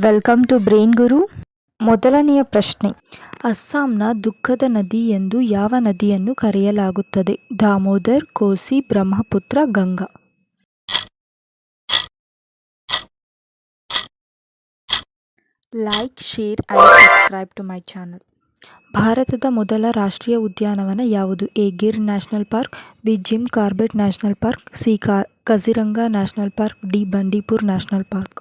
Welcome to brain ಗುರು. ಮೊದಲನೆಯ ಪ್ರಶ್ನೆ, ಅಸ್ಸಾಂನ ದುಃಖದ ನದಿ ಎಂದು ಯಾವ ನದಿಯನ್ನು ಕರೆಯಲಾಗುತ್ತದೆ? Damodar, Kosi, Brahmaputra, Ganga. Like, share and subscribe to my channel. ಭಾರತದ ಮೊದಲ ರಾಷ್ಟ್ರೀಯ ಉದ್ಯಾನವನ ಯಾವುದು? A. Gir national park, B. Jim Corbett national park, C. Kaziranga national park, D. Bandipur national park.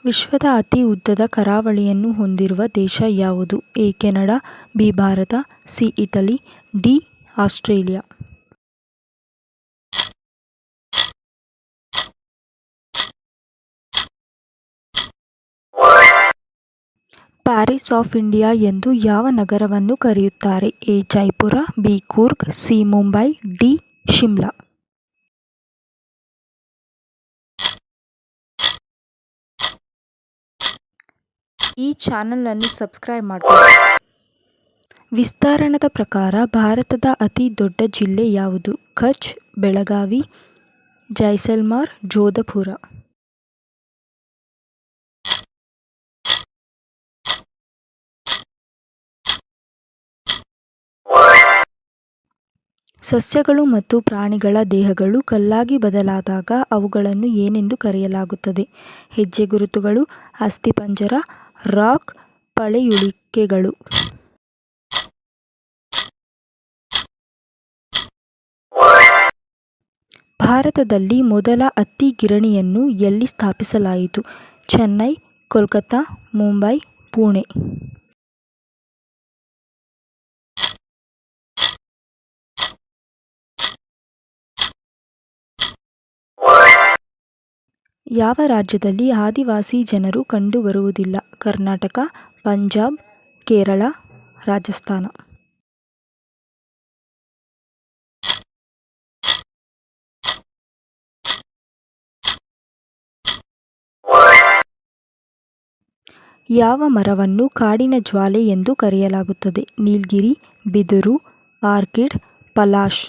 ವಿಶ್ವದ ಅತಿ ಉದ್ದದ ಕರಾವಳಿಯನ್ನು ಹೊಂದಿರುವ ದೇಶ ಯಾವುದು? A. Canada, B. Bharat, C. Italy, D. Australia. Paris of India ಎಂದು ಯಾವ ನಗರವನ್ನು ಕರೆಯುತ್ತಾರೆ? A. Jaipur, B. Coorg, C. Mumbai, D. Shimla. ಈ ಚಾನಲನ್ನು ಸಬ್ಸ್ಕ್ರೈಬ್ ಮಾಡಿಕೊಳ್ಳಿ. ವಿಸ್ತೀರ್ಣದ ಪ್ರಕಾರ ಭಾರತದ ಅತಿ ದೊಡ್ಡ ಜಿಲ್ಲೆ ಯಾವುದು? ಕಚ್, ಬೆಳಗಾವಿ, ಜೈಸಲ್ಮರ್, ಜೋಧಪುರ. ಸಸ್ಯಗಳು ಮತ್ತು ಪ್ರಾಣಿಗಳ ದೇಹಗಳು ಕಲ್ಲಾಗಿ ಬದಲಾದಾಗ ಅವುಗಳನ್ನು ಏನೆಂದು ಕರೆಯಲಾಗುತ್ತದೆ? ಹೆಜ್ಜೆಗುರುತುಗಳು, ಅಸ್ಥಿಪಂಜರ, ರಾಕ್, ಪಳೆಯುಳಿಕೆಗಳು. ಭಾರತದಲ್ಲಿ ಮೊದಲ ಹತ್ತಿ ಗಿರಣಿಯನ್ನು ಎಲ್ಲಿ ಸ್ಥಾಪಿಸಲಾಯಿತು? ಚೆನ್ನೈ, ಕೋಲ್ಕತ್ತಾ, ಮುಂಬೈ, ಪುಣೆ. ಯಾವ ರಾಜ್ಯದಲ್ಲಿ ಆದಿವಾಸಿ ಜನರು ಕಂಡುಬರುವುದಿಲ್ಲ? ಕರ್ನಾಟಕ, ಪಂಜಾಬ್, ಕೇರಳ, ರಾಜಸ್ಥಾನ. ಯಾವ ಮರವನ್ನು ಕಾಡಿನ ಜ್ವಾಲೆ ಎಂದು ಕರೆಯಲಾಗುತ್ತದೆ? ನೀಲಗಿರಿ, ಬಿದಿರು, ಆರ್ಕಿಡ್, ಪಲಾಶ್.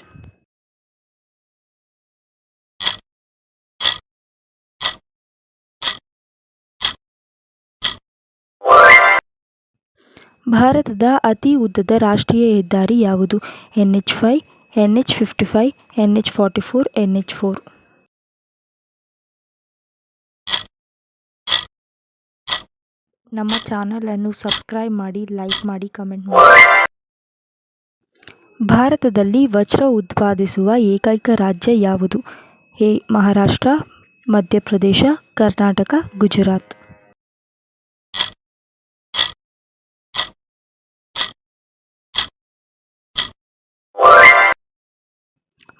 ಭಾರತದ ಅತಿ ಉದ್ದದ ರಾಷ್ಟ್ರೀಯ ಹೆದ್ದಾರಿ ಯಾವುದು? NH5, NH55, NH44, NH4. ನಮ್ಮ ಚಾನಲನ್ನು ಸಬ್ಸ್ಕ್ರೈಬ್ ಮಾಡಿ, ಲೈಕ್ ಮಾಡಿ, ಕಮೆಂಟ್ ಮಾಡಿ. ಭಾರತದಲ್ಲಿ ವಜ್ರ ಉತ್ಪಾದಿಸುವ ಏಕೈಕ ರಾಜ್ಯ ಯಾವುದು? ಎ. ಮಹಾರಾಷ್ಟ್ರ, ಮಧ್ಯಪ್ರದೇಶ, ಕರ್ನಾಟಕ, ಗುಜರಾತ್.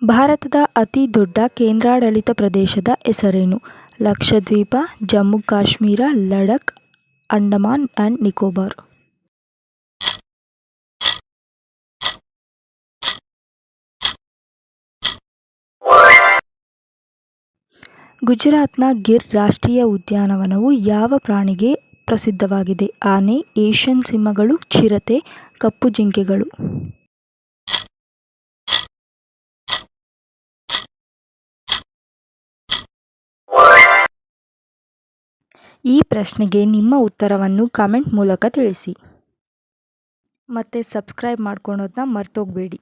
ಭಾರತದ ಅತಿ ದೊಡ್ಡ ಕೇಂದ್ರಾಡಳಿತ ಪ್ರದೇಶದ ಹೆಸರೇನು? ಲಕ್ಷದ್ವೀಪ, ಜಮ್ಮು ಕಾಶ್ಮೀರ, ಲಡಖ್, ಅಂಡಮಾನ್ ಆ್ಯಂಡ್ ನಿಕೋಬಾರ್. ಗುಜರಾತ್ನ ಗಿರ್ ರಾಷ್ಟ್ರೀಯ ಉದ್ಯಾನವನವು ಯಾವ ಪ್ರಾಣಿಗೆ ಪ್ರಸಿದ್ಧವಾಗಿದೆ? ಆನೆ, ಏಷ್ಯನ್ ಸಿಂಹಗಳು, ಚಿರತೆ, ಕಪ್ಪು ಜಿಂಕೆಗಳು. ಈ ಪ್ರಶ್ನೆಗೆ ನಿಮ್ಮ ಉತ್ತರವನ್ನು ಕಮೆಂಟ್ ಮೂಲಕ ತಿಳಿಸಿ. ಮತ್ತೆ ಸಬ್ಸ್ಕ್ರೈಬ್ ಮಾಡ್ಕೊಳೋದನ್ನ ಮರ್ತೋಗಬೇಡಿ.